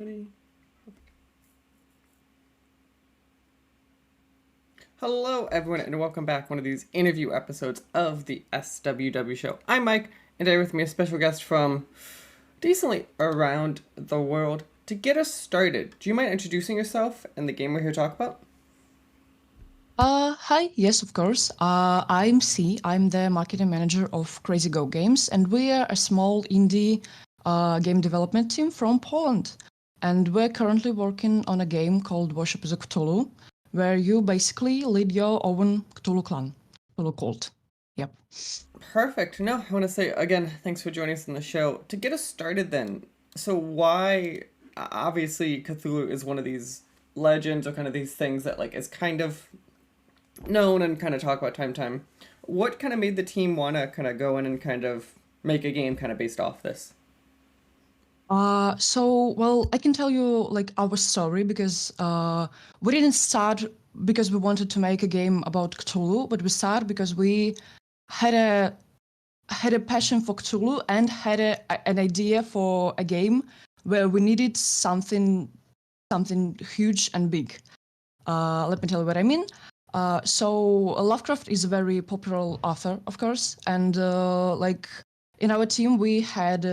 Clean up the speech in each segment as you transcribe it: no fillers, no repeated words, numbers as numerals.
Ready? Hello, everyone, and welcome back to one of these interview episodes of the SWW show. I'm Mike, and today with me a special guest from decently around the world. To get us started, do you mind introducing yourself and the game we're here to talk about? Hi, yes, of course. I'm C. I'm the marketing manager of Crazy Go Games, and we are a small indie game development team from Poland. And we're currently working on a game called Worship of Cthulhu, where you basically lead your own Cthulhu clan, Cthulhu cult. Yep. Perfect. No, I want to say again, thanks for joining us on the show. To get us started, then, so why? Obviously, Cthulhu is one of these legends or kind of these things that is kind of known and kind of talk about time to time. What kind of made the team want to kind of go in and kind of make a game kind of based off this? Well, I can tell you like our story because we didn't start because we wanted to make a game about Cthulhu, but we started because we had a passion for Cthulhu and had an idea for a game where we needed something huge and big. Let me tell you what I mean. So Lovecraft is a very popular author, of course, and like in our team we had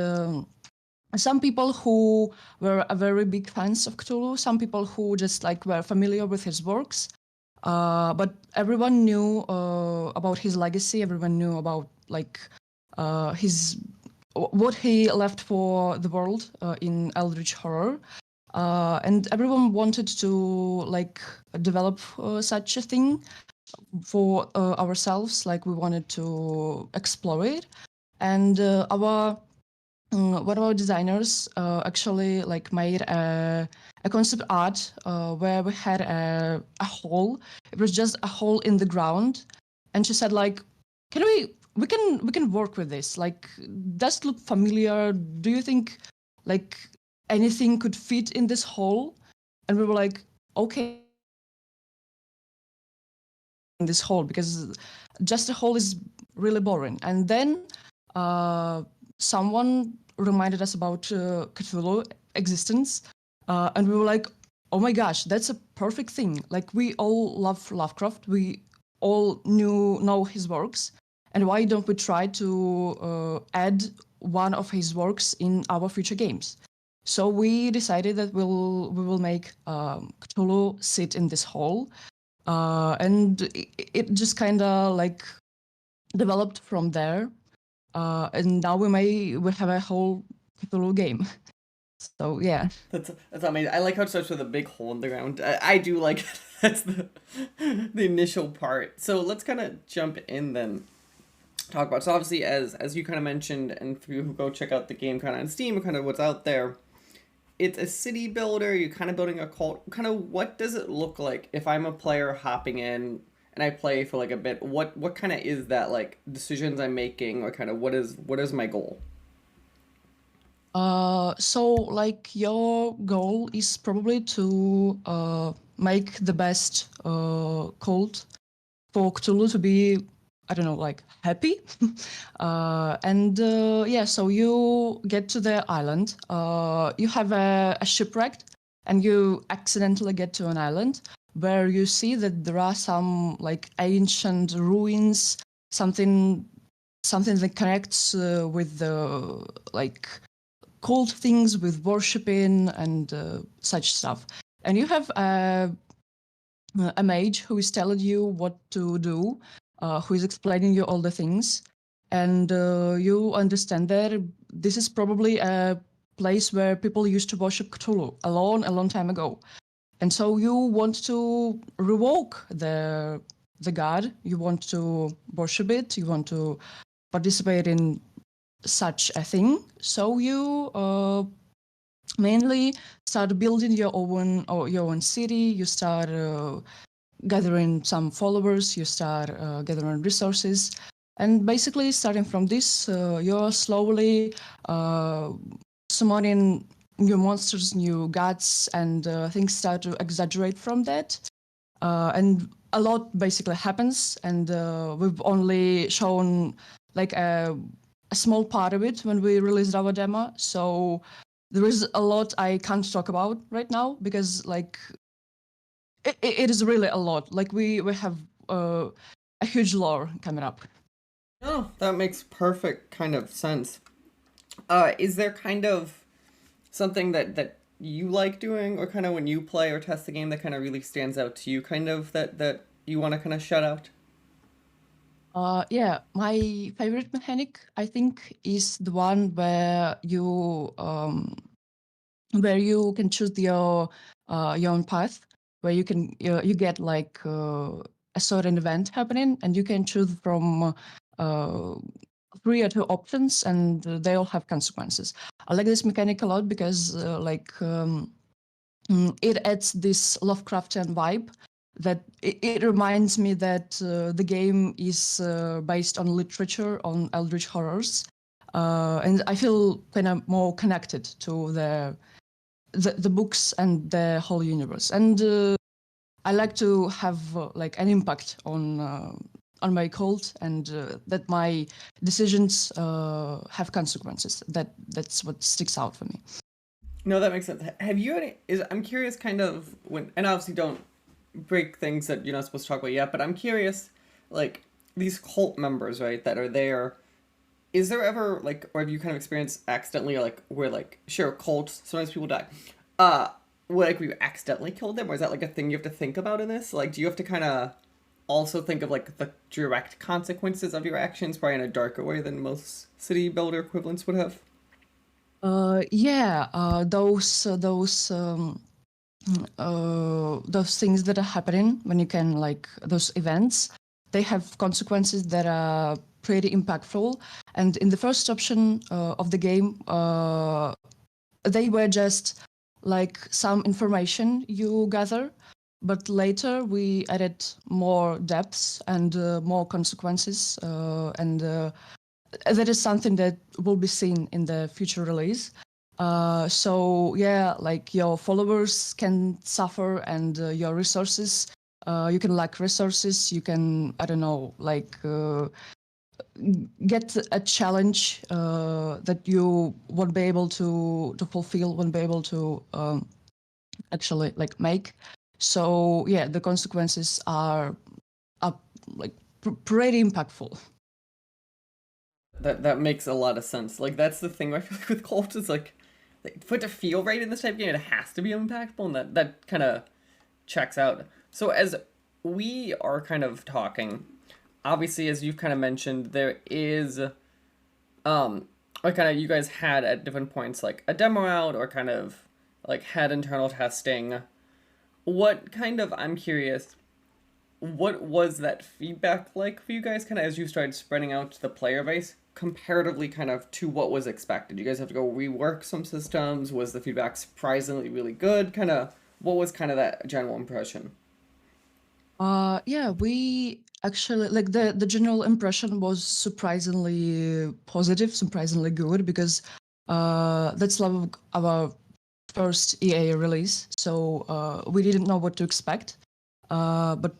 some people who were a very big fans of Cthulhu, some people who just like were familiar with his works, but everyone knew about his legacy. Everyone knew about like his what he left for the world in Eldritch horror, and everyone wanted to like develop such a thing for ourselves. Like we wanted to explore it, and our one of our designers actually like made a concept art where we had a hole. It was just a hole in the ground, and she said like, "Can we can work with this? Like, does it look familiar? Do you think like anything could fit in this hole?" And we were like, "Okay, in this hole because just a hole is really boring." And then uh, someone reminded us about Cthulhu existence, and we were like, "Oh my gosh, that's a perfect thing!" Like we all love Lovecraft, we all know his works, and why don't we try to add one of his works in our future games? So we decided that we will make Cthulhu sit in this hole, and it just kind of like developed from there. And now we have a whole Cthulhu game. So yeah. That's amazing. I like how it starts with a big hole in the ground. I do like that's the initial part. So let's kind of jump in then. Talk about so obviously as you kind of mentioned, and for you who go check out the game kind of on Steam, kind of what's out there. It's a city builder. You're kind of building a cult. Kind of what does it look like if I'm a player hopping in and I play for like a bit? What kind of is that like decisions I'm making, or kind of what is my goal? So like your goal is probably to make the best cult for Cthulhu to be, I don't know, like happy. And yeah, so you get to the island. You have a shipwreck, and you accidentally get to an island where you see that there are some like ancient ruins, something something that connects with the like cold things with worshiping and such stuff. And you have a mage who is telling you what to do, who is explaining you all the things, and you understand that this is probably a place where people used to worship Cthulhu a long time ago. And so you want to revoke the god, you want to worship it, you want to participate in such a thing. So you mainly start building your own city. You start gathering some followers. You start gathering resources, and basically starting from this, you're slowly uh, summoning new monsters, new gods, and things start to exaggerate from that. And a lot basically happens, and we've only shown like a small part of it when we released our demo. So there is a lot I can't talk about right now because like it is really a lot. Like we have a huge lore coming up. No, that makes perfect kind of sense. Is there kind of something that you like doing, or kind of when you play or test the game that kind of really stands out to you, kind of that you want to kind of shout out? Yeah, my favorite mechanic I think is the one where you can choose your own path, where you get like a certain event happening, and you can choose from uh, three or two options, and they all have consequences. I like this mechanic a lot because it adds this Lovecraftian vibe that it reminds me that the game is based on literature, on eldritch horrors, and I feel kind of more connected to the books and the whole universe. And I like to have like an impact on my cult, and that my decisions have consequences. That's what sticks out for me. No, that makes sense. Have you any? Is I'm curious, kind of when, and obviously don't break things that you're not supposed to talk about yet. But I'm curious, like these cult members, right, that are there. Is there ever like, or have you kind of experienced accidentally, or like where like sure cults sometimes people die, uh, where like we accidentally killed them, or is that like a thing you have to think about in this? Like, do you have to kind of also think of like the direct consequences of your actions, probably in a darker way than most city builder equivalents would have? Yeah, those things that are happening when you can like those events, they have consequences that are pretty impactful. And in the first option of the game, they were just like some information you gather, but later we added more depths and more consequences, and that is something that will be seen in the future release. So yeah, like your followers can suffer, and your resources, you can lack resources. You can, I don't know, like get a challenge that you won't be able to fulfill, won't be able to actually like make. So yeah, the consequences are like pretty impactful. That makes a lot of sense. Like that's the thing I feel like with cults is like for it to feel right in this type of game, it has to be impactful, and that kind of checks out. So as we are kind of talking, obviously as you've kind of mentioned, there is like kind of you guys had at different points like a demo out or kind of like had internal testing. What kind of I'm curious, what was that feedback like for you guys kind of as you started spreading out to the player base comparatively kind of to what was expected? You guys have to go rework some systems? Was the feedback surprisingly really good? Kind of what was kind of that general impression? Yeah, we actually like the general impression was surprisingly positive, surprisingly good because that's like our first EA release, so we didn't know what to expect. But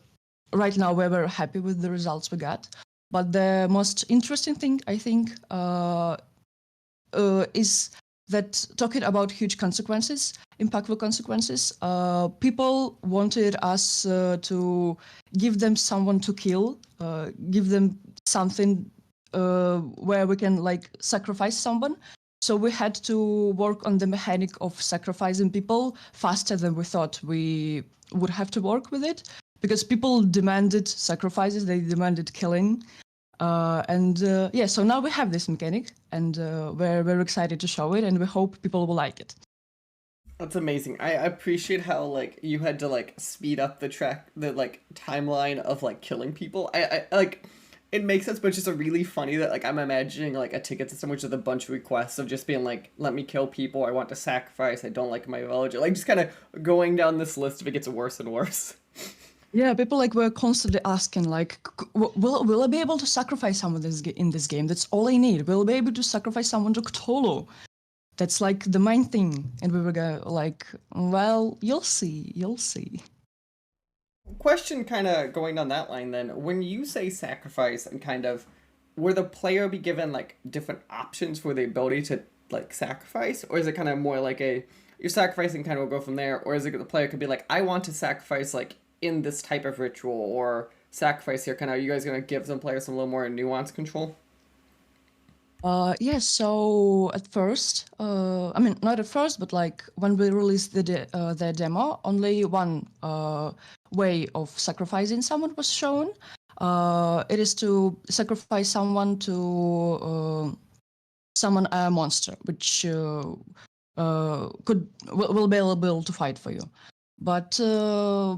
right now we were happy with the results we got. But the most interesting thing I think is that talking about huge consequences, impactful consequences, people wanted us to give them someone to kill, give them something where we can like sacrifice someone. So we had to work on the mechanic of sacrificing people faster than we thought we would have to work with it because people demanded sacrifices, they demanded killing. And yeah, so now we have this mechanic, and we're very excited to show it, and we hope people will like it. That's amazing. I appreciate how like you had to like speed up the like timeline of like killing people. I like it makes sense, but it's just a really funny that like I'm imagining like a ticket system which is a bunch of requests of just being like, let me kill people, I want to sacrifice, I don't like my villager. Like just kind of going down this list if it gets worse and worse. Yeah, people like were constantly asking like, will I be able to sacrifice someone in this game? That's all I need. Will I be able to sacrifice someone to Cthulhu? That's like the main thing. And we were like, well, you'll see, you'll see. Question kind of going down that line then. When you say sacrifice and kind of where the player be given like different options for the ability to like sacrifice, or is it kind of more like a you're sacrificing kind of will go from there, or is it the player could be like I want to sacrifice like in this type of ritual or sacrifice here? Kind of, are you guys gonna give some players some little more nuance control? Yeah, so at first, I mean, not at first, but like when we released the demo, only one way of sacrificing someone was shown. It is to sacrifice someone to summon a monster, which will be able to fight for you. But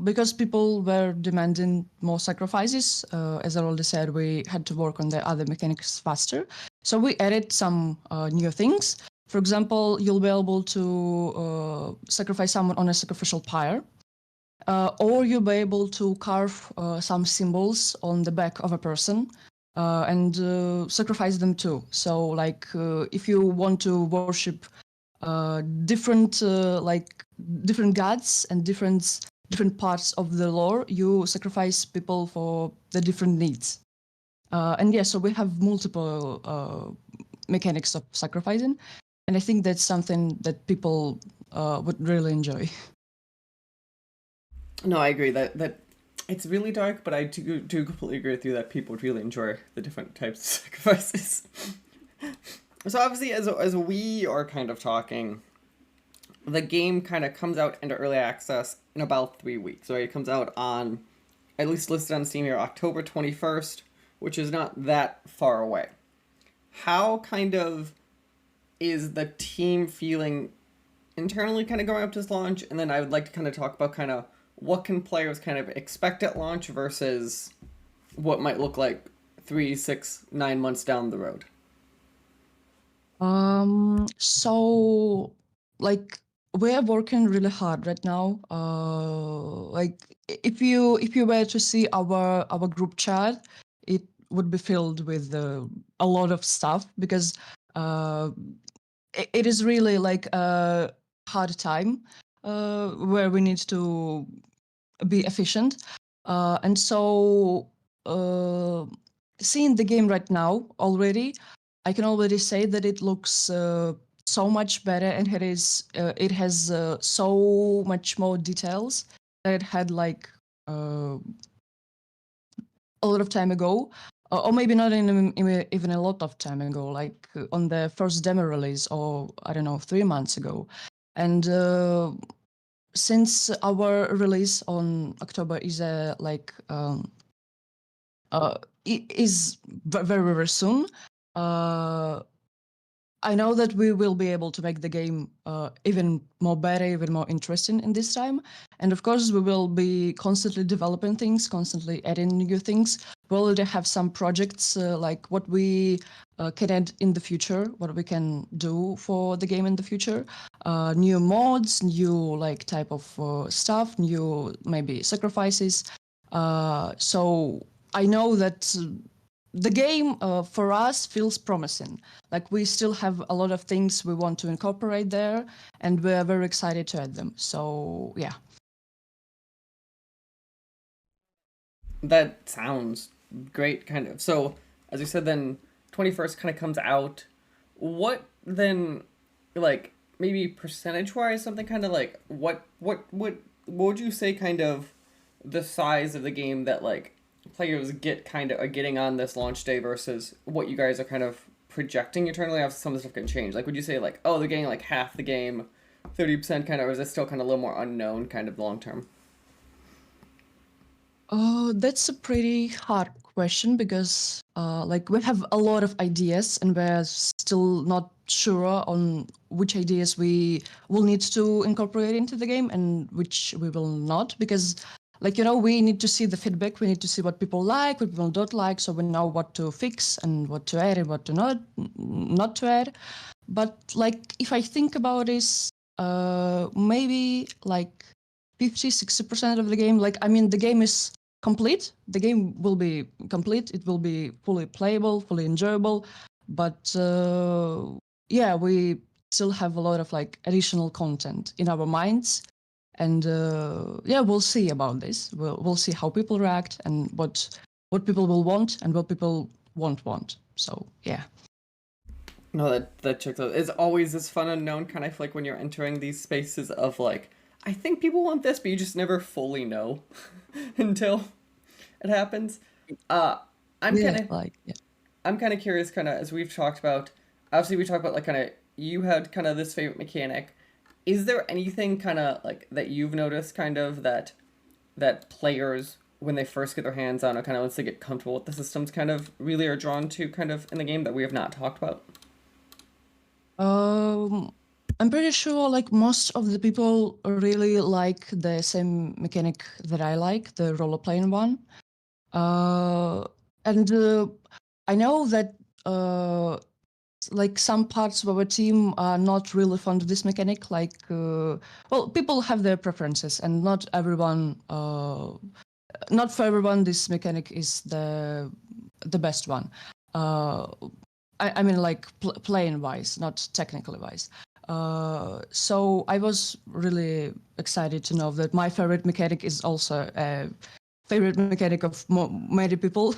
because people were demanding more sacrifices, as I already said, we had to work on the other mechanics faster. So we added some new things. For example, you'll be able to sacrifice someone on a sacrificial pyre, or you'll be able to carve some symbols on the back of a person and sacrifice them too. So, like, if you want to worship different different gods and different parts of the lore, you sacrifice people for the different needs. And yeah, so we have multiple mechanics of sacrificing, and I think that's something that people would really enjoy. No, I agree that it's really dark, but I do completely agree with you that people would really enjoy the different types of sacrifices. So obviously, as we are kind of talking, the game kind of comes out into early access in about 3 weeks. So it comes out on, at least listed on Steam here, October 21st, which is not that far away. How kind of is the team feeling internally kind of going up to this launch? And then I would like to kind of talk about kind of what can players kind of expect at launch versus what might look like 3, 6, 9 months down the road. So like we are working really hard right now. Like if you were to see our group chat, it would be filled with a lot of stuff because uh, it is really like a hard time where we need to be efficient. And so seeing the game right now already, I can already say that it looks so much better, and it has so much more details that it had like a lot of time ago, or maybe not even a lot of time ago, like on the first demo release, or I don't know, 3 months ago. And since our release on October is is very very soon, uh, I know that we will be able to make the game even more better, even more interesting in this time. And of course, we will be constantly developing things, constantly adding new things. We already have some projects like what we can add in the future, what we can do for the game in the future, new mods, new like type of stuff, new maybe sacrifices. So I know that the game for us feels promising. Like we still have a lot of things we want to incorporate there, and we're very excited to add them. So yeah. That sounds great, kind of. So, as you said, then 21st kind of comes out. What then, like, maybe percentage wise, something kind of like, what would you say kind of the size of the game that, like, players get kind of are getting on this launch day versus what you guys are kind of projecting internally? How some of the stuff can change. Like, would you say, like, oh, they're getting like half the game, 30% kind of, or is it still kind of a little more unknown kind of long term? Oh, that's a pretty hard question because like we have a lot of ideas and we're still not sure on which ideas we will need to incorporate into the game and which we will not, because like we need to see the feedback, we need to see what people like, what people don't like, so we know what to fix and what to add and what to not to add. But like if I think about this, maybe like 50-60% of the game, like I mean the game is complete. The game will be complete. It will be fully playable, fully enjoyable. But yeah, we still have a lot of like additional content in our minds. And yeah, we'll see about this. We'll see how people react and what people will want and what people won't want. So yeah. No, that checks out. It's always this fun unknown kind of like when you're entering these spaces of like, I think people want this, but you just never fully know until it happens. Uh, I'm Yeah, kind of like yeah. I'm kind of curious, kind of as we've talked about. Obviously, we talked about like kind of you had kind of this favorite mechanic. Is there anything kind of like that you've noticed, kind of that players when they first get their hands on it, kind of once they get comfortable with the systems, kind of really are drawn to, kind of in the game that we have not talked about? Um, I'm pretty sure like most of the people really like the same mechanic that I like, the role playing one. Uh, and I know that uh, like some parts of our team are not really fond of this mechanic. Like, well, people have their preferences, and not for everyone, this mechanic is the best one. Uh, I mean, like playing wise, not technically wise. So I was really excited to know that my favorite mechanic is also a favorite mechanic of many people.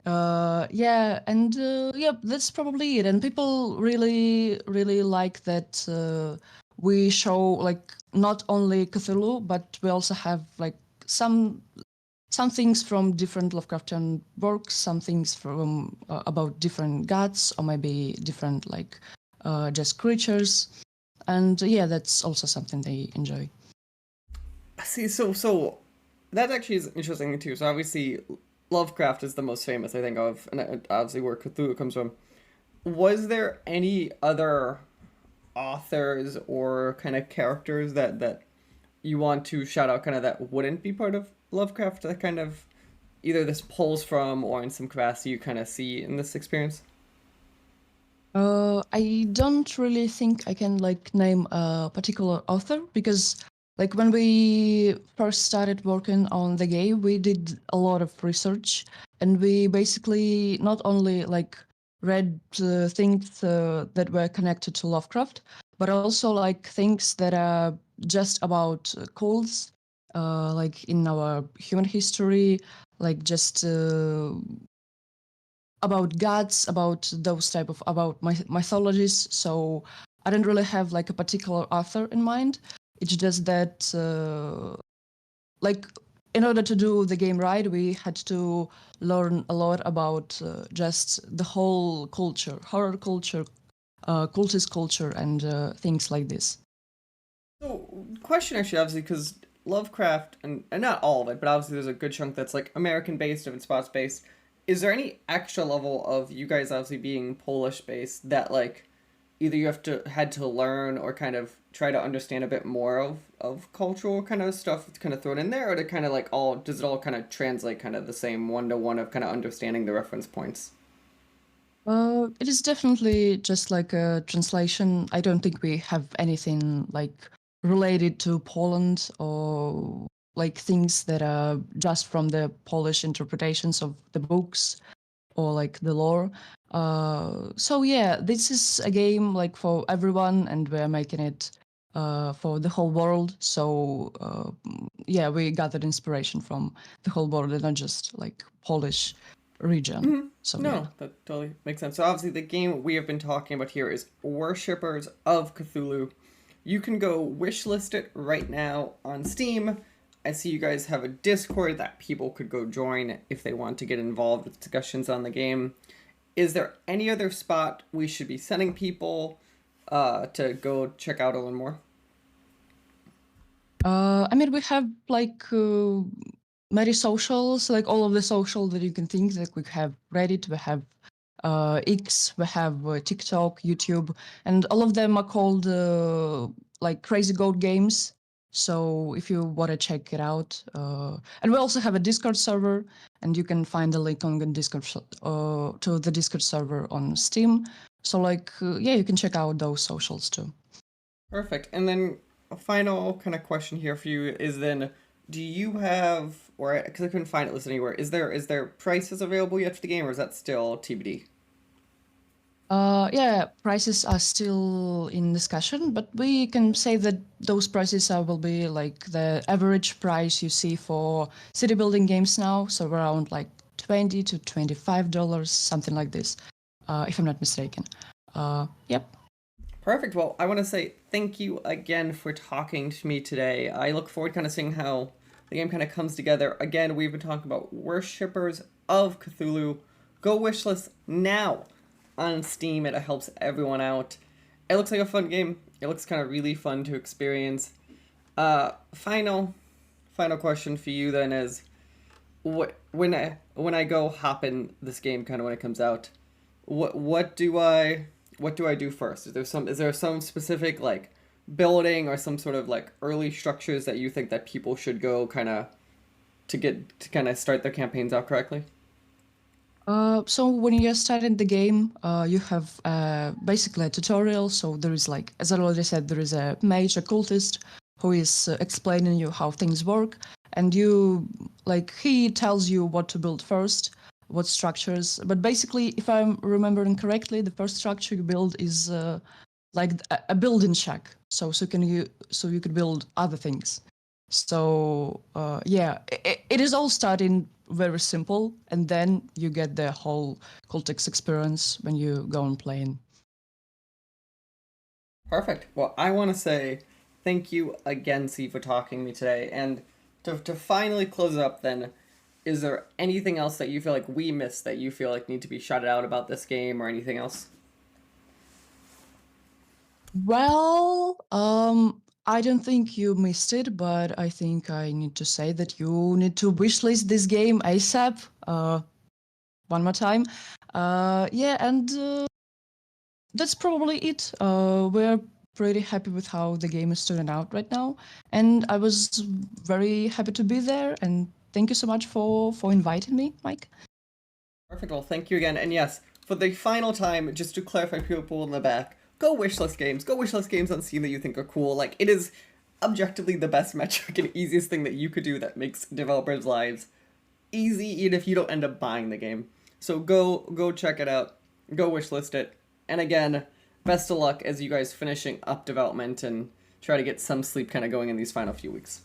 Yeah, and yeah, that's probably it. And people really like that we show like not only Cthulhu, but we also have like some some things from different Lovecraftian works, some things from about different gods, or maybe different like just creatures. And yeah, that's also something they enjoy. See, so that actually is interesting too. So obviously, Lovecraft is the most famous, I think, of, and obviously where Cthulhu comes from. Was there any other authors or kind of characters that you want to shout out, kind of that wouldn't be part of Lovecraft, that kind of either this pulls from or in some capacity you kind of see in this experience? I don't really think I can like name a particular author because like when we first started working on the game, we did a lot of research and we basically not only like read things that were connected to Lovecraft, but also like things that are just about cults, like in our human history, like just about gods, about those type of about mythologies. So I don't really have like a particular author in mind. It's just that like in order to do the game right, we had to learn a lot about just the whole culture, horror culture, cultist culture, and things like this. So, question actually, obviously, because Lovecraft, and not all of it, but obviously there's a good chunk that's like American based, different spots based. Is there any extra level of you guys obviously being Polish based that like either you have to had to learn or kind of try to understand a bit more of cultural kind of stuff that's kind of thrown in there, or to kind of like all does it all kind of translate kind of the same one to one of kind of understanding the reference points? It is definitely just like a translation. I don't think we have anything like related to Poland or like things that are just from the Polish interpretations of the books or like the lore. So yeah, this is a game like for everyone, and we're making it for the whole world. So yeah, we gathered inspiration from the whole world and not just like Polish region. Mm-hmm. So yeah. No, that totally makes sense. So obviously the game we have been talking about here is Worshippers of Cthulhu. You can go wishlist it right now on Steam. I see you guys have a Discord that people could go join if they want to get involved with discussions on the game. Is there any other spot we should be sending people to go check out a little more? I mean, we have like many socials, like all of the social that you can think. Like we have Reddit, we have X, we have TikTok, YouTube, and all of them are called like Crazy Goat Games. So if you want to check it out, and we also have a Discord server, and you can find the link on the Discord to the Discord server on Steam. So like yeah, you can check out those socials too. Perfect. And then a final kind of question here for you is then, do you have, or because I couldn't find it listed anywhere, is there prices available yet for the game, or is that still TBD? Yeah, prices are still in discussion, but we can say that those prices will be like the average price you see for city building games now, so around like $20 to $25, something like this, if I'm not mistaken. Yep. Perfect. Well, I want to say thank you again for talking to me today. I look forward to kind of seeing how the game kind of comes together. Again, we've been talking about Worshippers of Cthulhu. Go wishlist now on Steam. It helps everyone out. It looks like a fun game. It looks kind of really fun to experience. Final question for you then is, when I go hop in this game kind of when it comes out, what do I do first? Is there some specific like building or some sort of like early structures that you think that people should go kind of to kind of start their campaigns out correctly? So when you're starting the game, you have basically a tutorial. So there is like, as I already said, there is a mage, a cultist, who is explaining you how things work, and you like he tells you what to build first, what structures. But basically, if I'm remembering correctly, the first structure you build is like a building shack. So you could build other things. So yeah, it is all starting very simple, and then you get the whole cultix experience when you go and playing. Perfect. Well, I want to say thank you again, C, for talking to me today. And to finally close it up, then, is there anything else that you feel like we missed that you feel like need to be shouted out about this game or anything else? Well, I don't think you missed it, but I think I need to say that you need to wishlist this game ASAP. One more time. Yeah, and that's probably it. We're pretty happy with how the game is turning out right now, and I was very happy to be there. And thank you so much for inviting me, Mike. Perfect. Well, thank you again. And yes, for the final time, just to clarify people in the back, go wishlist games. Go wishlist games on Steam that you think are cool. Like, it is objectively the best metric and easiest thing that you could do that makes developers' lives easy, even if you don't end up buying the game. So go check it out. Go wishlist it. And again, best of luck as you guys finishing up development and try to get some sleep kind of going in these final few weeks.